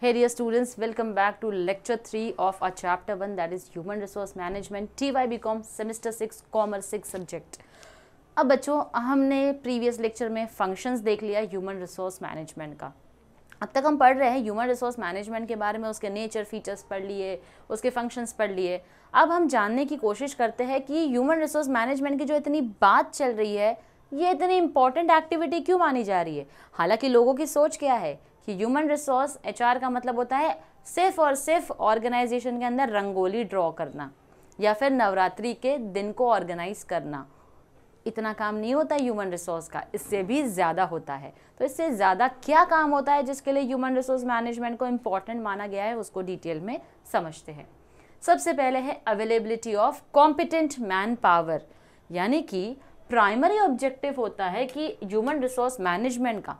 Hey dear students, welcome back to lecture 3 of our chapter 1, that is Human Resource Management, TY BCom semester 6 Commerce 6 subject। अब बच्चों हमने previous lecture में functions देख लिया human resource management का। अब तक हम पढ़ रहे हैं ह्यूमन रिसोर्स मैनेजमेंट के बारे में, उसके नेचर फीचर्स पढ़ लिए, उसके फंक्शंस पढ़ लिए। अब हम जानने की कोशिश करते हैं कि ह्यूमन रिसोर्स मैनेजमेंट की जो इतनी बात चल रही है, ये इतनी इंपॉर्टेंट एक्टिविटी क्यों मानी जा रही है। हालांकि लोगों की सोच क्या है कि ह्यूमन रिसोर्स एचआर का मतलब होता है सिर्फ और सिर्फ ऑर्गेनाइजेशन के अंदर रंगोली ड्रॉ करना या फिर नवरात्रि के दिन को ऑर्गेनाइज करना। इतना काम नहीं होता ह्यूमन रिसोर्स का, इससे भी ज़्यादा होता है। तो इससे ज़्यादा क्या काम होता है जिसके लिए ह्यूमन रिसोर्स मैनेजमेंट को इम्पॉर्टेंट माना गया है, उसको डिटेल में समझते हैं। सबसे पहले है availability of competent man power, यानी कि प्राइमरी ऑब्जेक्टिव होता है कि ह्यूमन रिसोर्स मैनेजमेंट का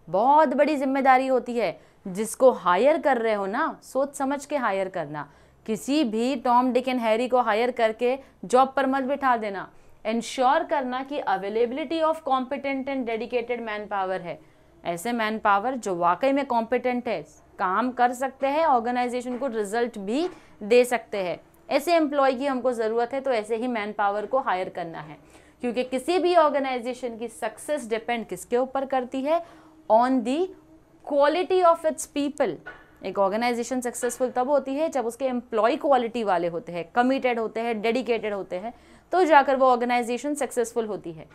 बहुत बड़ी जिम्मेदारी होती है। जिसको हायर कर रहे हो ना, सोच समझ के हायर करना। किसी भी टॉम डिक एंड हैरी को हायर करके जॉब पर मत बिठा देना। इंश्योर करना कि availability of competent and dedicated man power है। ऐसे मैन पावर जो वाकई में कॉम्पिटेंट है, काम कर सकते हैं, ऑर्गेनाइजेशन को रिजल्ट भी दे सकते हैं। ऐसे एम्प्लॉय की हमको ज़रूरत है, तो ऐसे ही मैन पावर को हायर करना है। क्योंकि किसी भी ऑर्गेनाइजेशन की सक्सेस डिपेंड किसके ऊपर करती है? On the quality of its people. एक ऑर्गेनाइजेशन सक्सेसफुल तब होती है जब उसके एम्प्लॉय क्वालिटी वाले होते हैं, कमिटेड होते हैं, डेडिकेटेड होते हैं, तो जाकर वो ऑर्गेनाइजेशन सक्सेसफुल होती है।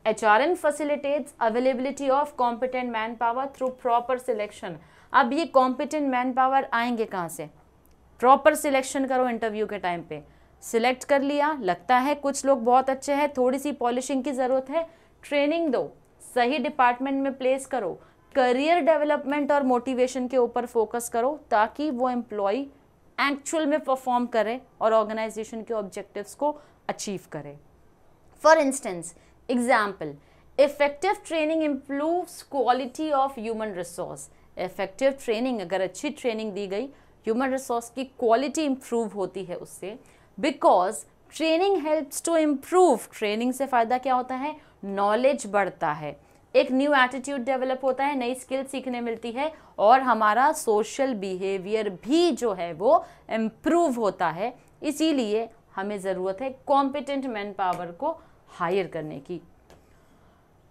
HRM facilitates availability of competent man power through proper selection. अब ये कॉम्पिटेंट मैन पावर आएंगे कहाँ से? प्रॉपर सिलेक्शन करो। इंटरव्यू के टाइम पे सिलेक्ट कर लिया, लगता है कुछ लोग बहुत अच्छे हैं, थोड़ी सी पॉलिशिंग की ज़रूरत है, ट्रेनिंग दो, सही डिपार्टमेंट में प्लेस करो, करियर डेवलपमेंट और मोटिवेशन के ऊपर फोकस करो, ताकि वो एम्प्लॉय एक्चुअल में परफॉर्म करे और ऑर्गेनाइजेशन के ऑब्जेक्टिव्स को अचीव करे। For instance example, effective training improves quality of human resource. Effective training, अगर अच्छी ट्रेनिंग दी गई, ह्यूमन रिसोर्स की क्वालिटी इंप्रूव होती है उससे। Because training helps to improve, training से फ़ायदा क्या होता है? नॉलेज बढ़ता है, एक न्यू एटीट्यूड डेवलप होता है, नई स्किल सीखने मिलती है, और हमारा सोशल बिहेवियर भी जो है वो इम्प्रूव होता है। इसीलिए हमें ज़रूरत है कॉम्पिटेंट मैन पावर को हायर करने की।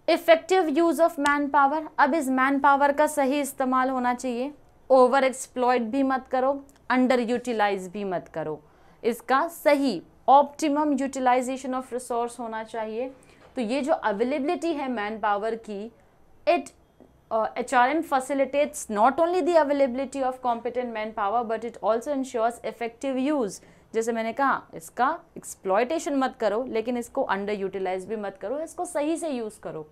Effective use of man power, अब इस मैन पावर का सही इस्तेमाल होना चाहिए। ओवर एक्सप्लॉयट भी मत करो, अंडर यूटिलाइज भी मत करो। इसका सही ऑप्टिमम यूटिलाइजेशन ऑफ रिसोर्स होना चाहिए। तो ये जो अवेलेबिलिटी है मैन पावर की, it HRM facilitates not only the availability of competent manpower but it also ensures effective use। जैसे मैंने कहा, इसका एक्सप्लॉयटेशन मत करो, लेकिन इसको अंडर यूटिलाइज भी मत करो, इसको सही से यूज़ करो।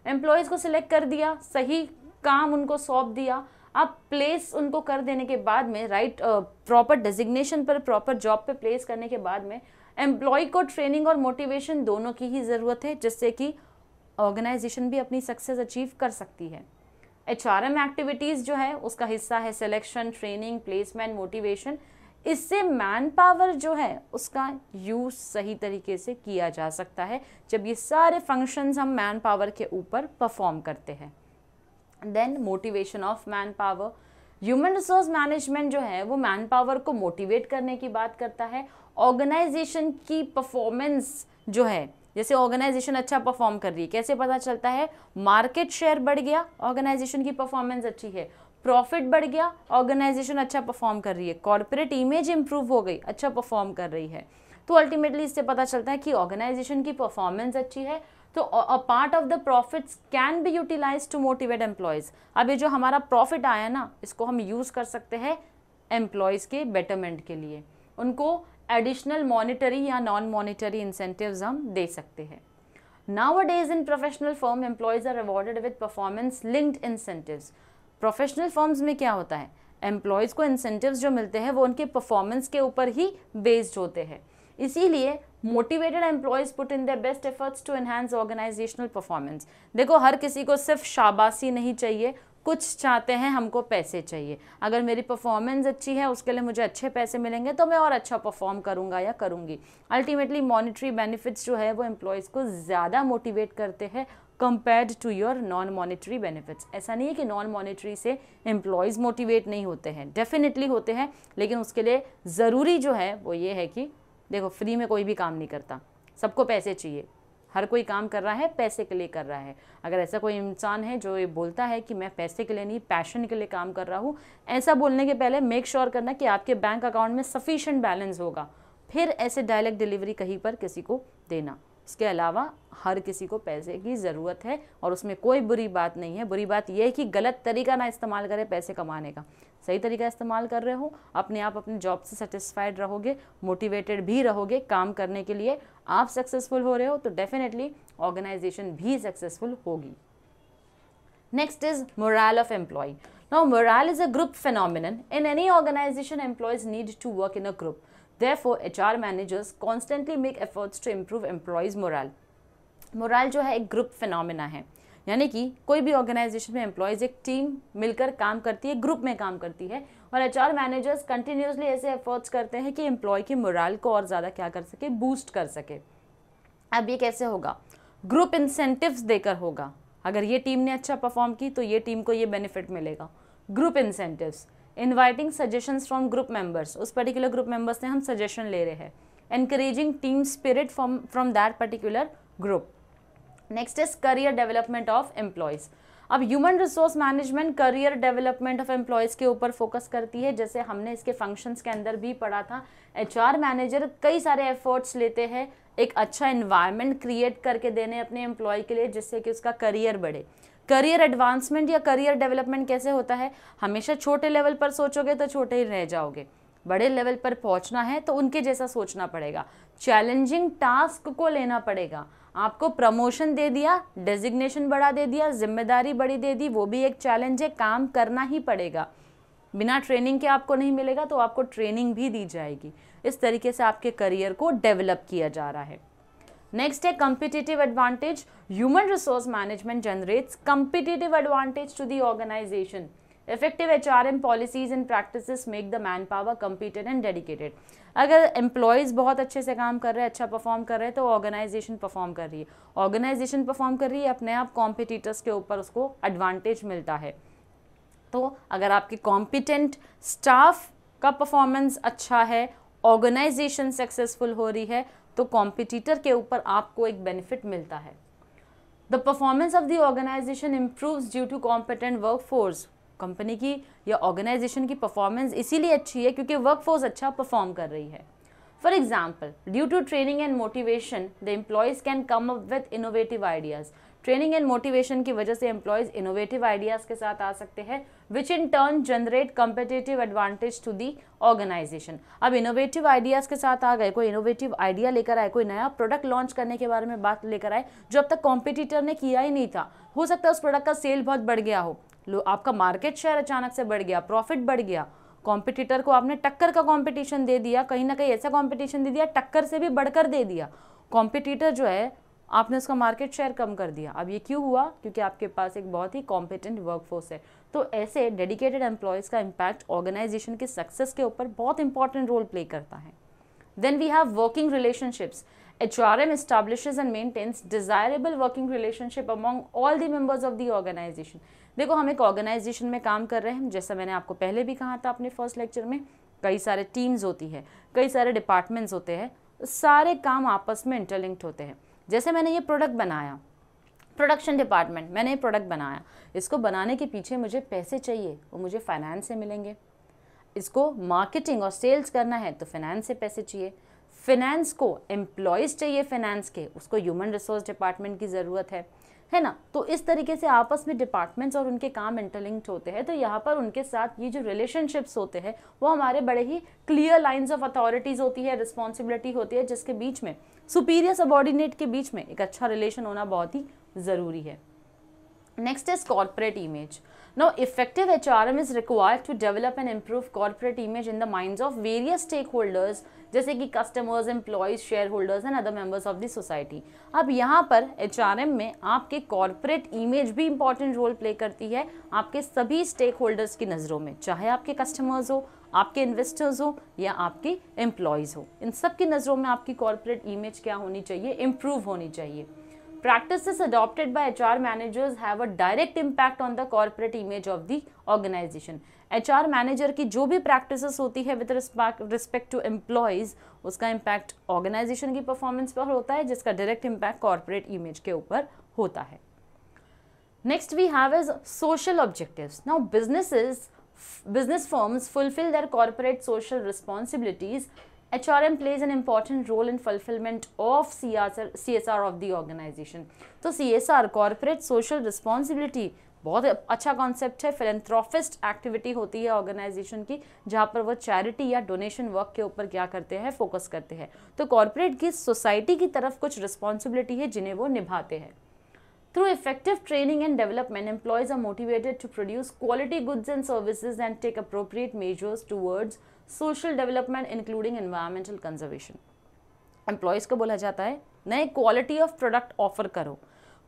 एम्प्लॉयज़ को सिलेक्ट कर दिया, सही काम उनको सौंप दिया, अब प्लेस उनको कर देने के बाद में, राइट प्रॉपर डेजिग्नेशन पर, प्रॉपर जॉब पे प्लेस करने के बाद में, एम्प्लॉय को ट्रेनिंग और मोटिवेशन दोनों की ही ज़रूरत है, जिससे कि ऑर्गेनाइजेशन भी अपनी सक्सेस अचीव कर सकती है। HRM एक्टिविटीज़ जो है उसका हिस्सा है सिलेक्शन, ट्रेनिंग, प्लेसमेंट, मोटिवेशन। इससे मैन पावर जो है उसका यूज़ सही तरीके से किया जा सकता है जब ये सारे फंक्शंस हम मैन पावर के ऊपर परफॉर्म करते हैं। Then motivation of manpower, human resource management जो है वो मैन पावर को मोटिवेट करने की बात करता है। ऑर्गेनाइजेशन की परफॉर्मेंस जो है, जैसे ऑर्गेनाइजेशन अच्छा परफॉर्म कर रही है, कैसे पता चलता है? मार्केट शेयर बढ़ गया, ऑर्गेनाइजेशन की परफॉर्मेंस अच्छी है, प्रॉफिट बढ़ गया, ऑर्गेनाइजेशन अच्छा परफॉर्म कर रही है, कॉर्पोरेट इमेज इंप्रूव हो गई, अच्छा परफॉर्म कर रही है। तो अल्टीमेटली इससे पता चलता है कि ऑर्गेनाइजेशन की परफॉर्मेंस अच्छी है, तो a part of the profits can be utilise to motivate employees. अब ये जो हमारा प्रॉफिट आया ना, इसको हम यूज़ कर सकते हैं एम्प्लॉयज़ के बेटरमेंट के लिए, उनको एडिशनल मॉनिटरी या नॉन मॉनिटरी इंसेंटिव्स हम दे सकते हैं। Nowadays in professional firm, employees are rewarded with performance linked incentives। Professional firms में क्या होता है? एम्प्लॉयज़ को इंसेंटिव्स जो मिलते हैं वो उनके परफॉर्मेंस के ऊपर ही बेस्ड होते हैं। इसीलिए motivated employees put in their best efforts to enhance organisational performance. देखो, हर किसी को सिर्फ शाबाशी नहीं चाहिए, कुछ चाहते हैं हमको पैसे चाहिए। अगर मेरी परफॉर्मेंस अच्छी है, उसके लिए मुझे अच्छे पैसे मिलेंगे, तो मैं और अच्छा परफॉर्म करूंगा या करूंगी। अल्टीमेटली मॉनिटरी बेनिफिट्स जो है वो एम्प्लॉयज़ को ज़्यादा मोटिवेट करते हैं compared to your non monetary benefits. ऐसा नहीं है कि नॉन मॉनेटरी से एम्प्लॉयज़ मोटिवेट नहीं होते हैं, डेफिनेटली होते हैं, लेकिन उसके लिए ज़रूरी जो है वो ये है कि देखो फ्री में कोई भी काम नहीं करता, सबको पैसे चाहिए, हर कोई काम कर रहा है पैसे के लिए कर रहा है। अगर ऐसा कोई इंसान है जो ये बोलता है कि मैं पैसे के लिए नहीं पैशन के लिए काम कर रहा हूँ, ऐसा बोलने के पहले मेक श्योर करना कि आपके बैंक अकाउंट में सफिशिएंट बैलेंस होगा, फिर ऐसे डायरेक्ट डिलीवरी कहीं पर किसी को देना। उसके अलावा हर किसी को पैसे की ज़रूरत है और उसमें कोई बुरी बात नहीं है। बुरी बात यह है कि गलत तरीका ना इस्तेमाल करें पैसे कमाने का, सही तरीका इस्तेमाल कर रहे हो, अपने आप अपने जॉब से सेटिस्फाइड रहोगे, मोटिवेटेड भी रहोगे काम करने के लिए, आप सक्सेसफुल हो रहे हो तो डेफिनेटली ऑर्गेनाइजेशन भी सक्सेसफुल होगी। Next is morale of employ. Now morale is a group phenomenon. In any organization, employees need to work in a group. Therefore, HR managers constantly make efforts to improve employees' morale. Moral जो है एक group phenomena है, यानी कि कोई भी organisation में employees एक टीम मिलकर काम करती है, ग्रुप में काम करती है, और एचआर मैनेजर्स कंटिन्यूसली ऐसे एफर्ट्स करते हैं कि एम्प्लॉय की मोरल को और ज़्यादा क्या कर सके, बूस्ट कर सके। अब ये कैसे होगा? ग्रुप इंसेंटिव्स देकर होगा। अगर ये टीम ने अच्छा परफॉर्म की तो ये टीम को ये बेनिफिट मिलेगा। Group incentives, inviting suggestions from group members, उस पर्टिकुलर ग्रुप मेंबर्स से हम सजेशन ले रहे हैं। Encouraging team spirit from that particular group. Next is career development of employees. अब human resource management career development of employees के ऊपर focus करती है। जैसे हमने इसके फंक्शंस के अंदर भी पढ़ा था, एचआर मैनेजर कई सारे एफर्ट्स लेते हैं एक अच्छा एनवायरनमेंट क्रिएट करके देने अपने एम्प्लॉय के लिए, जिससे कि उसका करियर बढ़े। करियर एडवांसमेंट या करियर डेवलपमेंट कैसे होता है? हमेशा छोटे लेवल पर सोचोगे तो छोटे ही रह जाओगे, बड़े लेवल पर पहुंचना है तो उनके जैसा सोचना पड़ेगा, चैलेंजिंग टास्क को लेना पड़ेगा। आपको प्रमोशन दे दिया, डेजिग्नेशन बढ़ा दे दिया, जिम्मेदारी बड़ी दे दी, वो भी एक चैलेंज है, काम करना ही पड़ेगा। बिना ट्रेनिंग के आपको नहीं मिलेगा तो आपको ट्रेनिंग भी दी जाएगी। इस तरीके से आपके करियर को डेवलप किया जा रहा है। नेक्स्ट है competitive advantage. Human resource management generates competitive advantage to the organisation. Effective HRM policies and practices make the manpower competent and dedicated. अगर एम्प्लॉयज़ बहुत अच्छे से काम कर रहे हैं, अच्छा परफॉर्म कर रहे हैं, तो ऑर्गेनाइजेशन परफॉर्म कर रही है। ऑर्गेनाइजेशन परफॉर्म कर रही है, अपने आप कॉम्पिटिटर्स के ऊपर उसको एडवांटेज मिलता है। तो अगर आपके कॉम्पिटेंट स्टाफ का परफॉर्मेंस अच्छा है, ऑर्गेनाइजेशन सक्सेसफुल हो रही है, तो कॉम्पिटिटर के ऊपर आपको एक बेनिफिट मिलता है। The performance of the organisation improves due to competent workforce. Company की या ऑर्गेनाइजेशन की परफॉर्मेंस इसीलिए अच्छी है क्योंकि वर्कफोर्स अच्छा परफॉर्म कर रही है। For example, due to training and motivation the employees can come up with innovative ideas. Training and motivation की वजह से एम्प्लॉयज़ इनोवेटिव आइडियाज़ के साथ आ सकते हैं, which in turn generate competitive advantage to the organisation. अब इनोवेटिव आइडियाज़ के साथ आ गए, कोई इनोवेटिव आइडिया लेकर आए, कोई नया प्रोडक्ट लॉन्च करने के बारे में बात लेकर आए जो अब तक कॉम्पिटिटर ने किया ही नहीं था। हो सकता है उस प्रोडक्ट का सेल बहुत बढ़ गया हो, आपका मार्केट शेयर अचानक से बढ़ गया, प्रॉफिट बढ़ गया, कॉम्पिटिटर को आपने टक्कर का कंपटीशन दे दिया, कहीं ना कहीं ऐसा कंपटीशन दे दिया टक्कर से भी बढ़कर दे दिया। कॉम्पिटिटर जो है आपने उसका मार्केट शेयर कम कर दिया। अब ये क्यों हुआ? क्योंकि आपके पास एक बहुत ही कॉम्पिटेंट वर्कफोर्स है। तो ऐसे डेडिकेटेड एम्प्लॉयज़ का इम्पैक्ट ऑर्गेनाइजेशन की सक्सेस के ऊपर बहुत इंपॉर्टेंट रोल प्ले करता है। Then we have working relationships. HRM establishes and maintains desirable working relationship among all the members of the organization. देखो, हम एक ऑर्गेनाइजेशन में काम कर रहे हैं, जैसा मैंने आपको पहले भी कहा था अपने फर्स्ट लेक्चर में, कई सारे टीम्स होती है, कई सारे डिपार्टमेंट्स होते हैं, सारे काम आपस में इंटरलिंक्ड होते हैं। जैसे मैंने ये प्रोडक्ट बनाया, प्रोडक्शन डिपार्टमेंट, मैंने ये प्रोडक्ट बनाया, इसको बनाने के पीछे मुझे पैसे चाहिए, वो मुझे फाइनेंस से मिलेंगे। इसको मार्केटिंग और सेल्स करना है तो फाइनेंस से पैसे चाहिए। फाइनेंस को एम्प्लॉयज़ चाहिए, फाइनेंस के, उसको ह्यूमन रिसोर्स डिपार्टमेंट की ज़रूरत है ना। तो इस तरीके से आपस में डिपार्टमेंट्स और उनके काम इंटरलिंक्ड होते हैं। तो यहाँ पर उनके साथ ये जो रिलेशनशिप्स होते हैं वो हमारे बड़े ही क्लियर लाइंस ऑफ अथॉरिटीज़ होती है, रिस्पॉन्सिबिलिटी होती है, जिसके बीच में सुपीरियर सबॉर्डिनेट के बीच में एक अच्छा रिलेशन होना बहुत ही ज़रूरी है। Next is corporate image. Now, effective HRM is required to develop and improve corporate image in the minds of various stakeholders, जैसे कि customers, employees, shareholders and other members of the society. अब यहाँ पर HRM में आपके corporate image भी important role play करती है आपके सभी stakeholders की नज़रों में, चाहे आपके customers हो, आपके इन्वेस्टर्स हो या आपके एम्प्लॉयज़ हो, इन सब की नज़रों में आपकी कॉर्पोरेट इमेज क्या होनी चाहिए? इम्प्रूव होनी चाहिए। Practices adopted by HR managers have a direct impact on the corporate image of the organization. HR manager की जो भी प्रैक्टिसेस होती है विद रिस्पेक्ट टू एम्प्लॉयज, उसका इम्पैक्ट ऑर्गेनाइजेशन की परफॉर्मेंस पर होता है, जिसका डायरेक्ट इम्पैक्ट कॉर्पोरेट इमेज के ऊपर होता है. Next we have is social objectives. Now business firms fulfill their corporate social responsibilities. HRM plays an important role in fulfillment of CSR of the organization. तो CSR corporate social responsibility बहुत अच्छा concept है. Philanthropist activity होती है organisation की, जहाँ पर वो चैरिटी या डोनेशन वर्क के ऊपर क्या करते हैं, फोकस करते हैं. तो कॉर्पोरेट की सोसाइटी की तरफ कुछ रिस्पॉन्सिबिलिटी है जिन्हें वो निभाते हैं. Through effective training and development, employees are motivated to produce quality goods and services and take appropriate measures towards social development, including environmental conservation. Employees को बोला जाता है नए क्वालिटी ऑफ प्रोडक्ट ऑफर करो.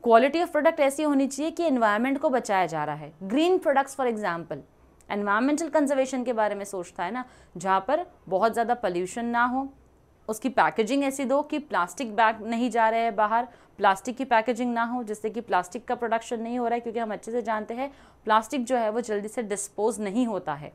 क्वालिटी ऑफ प्रोडक्ट ऐसी होनी चाहिए कि एनवायरनमेंट को बचाया जा रहा है. Green products for example, environmental conservation के बारे में सोचता है ना, जहाँ पर बहुत ज़्यादा पोल्यूशन ना हो. उसकी पैकेजिंग ऐसी दो कि प्लास्टिक बैग नहीं जा रहे हैं बाहर, प्लास्टिक की पैकेजिंग ना हो जिससे कि प्लास्टिक का प्रोडक्शन नहीं हो रहा है, क्योंकि हम अच्छे से जानते हैं प्लास्टिक जो है वो जल्दी से डिस्पोज नहीं होता है.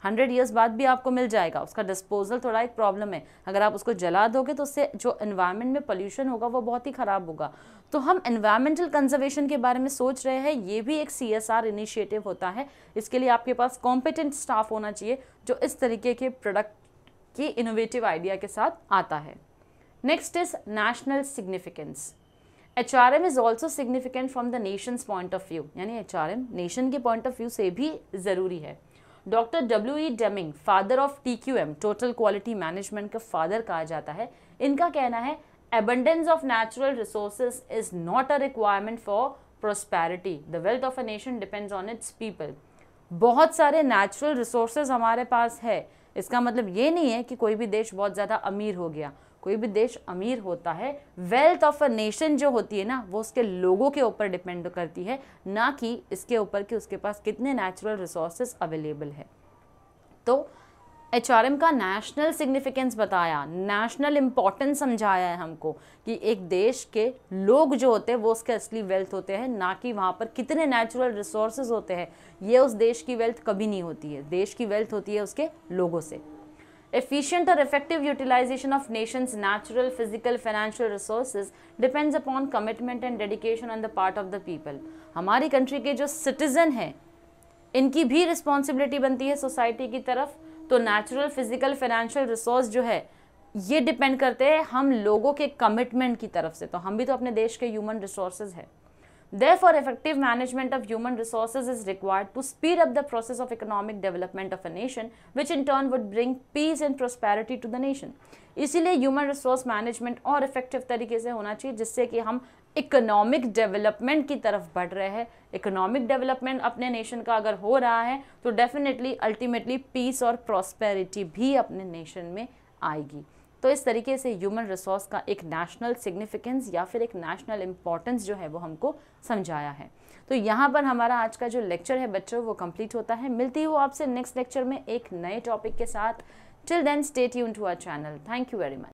100 ईयर्स बाद भी आपको मिल जाएगा. उसका डिस्पोजल थोड़ा एक प्रॉब्लम है. अगर आप उसको जला दोगे तो उससे जो एनवायरनमेंट में पोल्यूशन होगा वो बहुत ही ख़राब होगा. तो हम एनवायरमेंटल कंजर्वेशन के बारे में सोच रहे हैं. ये भी एक CSR इनिशिएटिव होता है. इसके लिए आपके पास कॉम्पिटेंट स्टाफ होना चाहिए जो इस तरीके के प्रोडक्ट की इनोवेटिव आइडिया के साथ आता है. Next is national significance. HRM is also significant from the Nations point of view. यानी HRM नेशन के पॉइंट ऑफ व्यू से भी ज़रूरी है. Doctor W.E. Deming, father of TQM, total quality management का फादर कहा जाता है. इनका कहना है abundance of natural resources is not a requirement for prosperity. The wealth of a nation depends on its people. बहुत सारे नेचुरल रिसोर्सेज हमारे पास है. इसका मतलब ये नहीं है कि कोई भी देश बहुत ज़्यादा अमीर हो गया. कोई भी देश अमीर होता है, वेल्थ ऑफ अ नेशन जो होती है ना, वो उसके लोगों के ऊपर डिपेंड करती है, ना कि इसके ऊपर कि उसके पास कितने नेचुरल रिसोर्सेज अवेलेबल है. तो HRM का नेशनल सिग्निफिकेंस बताया, नेशनल इम्पोर्टेंस समझाया है हमको कि एक देश के लोग जो होते हैं वो उसके असली वेल्थ होते हैं, ना कि वहाँ पर कितने नेचुरल रिसोर्सेज होते हैं. ये उस देश की वेल्थ कभी नहीं होती है. देश की वेल्थ होती है उसके लोगों से. Efficient or effective utilization of nation's natural, physical, financial resources depends upon commitment and dedication on the part of the people. हमारी कंट्री के जो सिटीजन हैं, इनकी भी रिस्पॉन्सिबिलिटी बनती है सोसाइटी की तरफ. तो नेचुरल, फिजिकल, फाइनेंशियल रिसोर्स जो है ये डिपेंड करते हैं हम लोगों के कमिटमेंट की तरफ से. तो हम भी तो अपने देश के ह्यूमन रिसोर्सेज है. Therefore, effective management of human resources is required to speed up the process of economic development of a nation, which in turn would bring peace and prosperity to the nation. इसीलिए human resource management और effective तरीके से होना चाहिए, जिससे कि हम economic development की तरफ बढ़ रहे हैं. इकोनॉमिक डेवलपमेंट अपने नेशन का अगर हो रहा है तो डेफिनेटली अल्टीमेटली पीस और प्रॉस्पेरिटी भी अपने नेशन में आएगी. तो इस तरीके से ह्यूमन रिसोर्स का एक नेशनल सिग्निफिकेंस या फिर एक नेशनल इम्पोर्टेंस जो है वो हमको समझाया है. तो यहाँ पर हमारा आज का जो लेक्चर है बच्चों वो कंप्लीट होता है. मिलती हूँ आपसे नेक्स्ट लेक्चर में एक नए टॉपिक के साथ. Till then stay tuned to our channel. Thank you very much.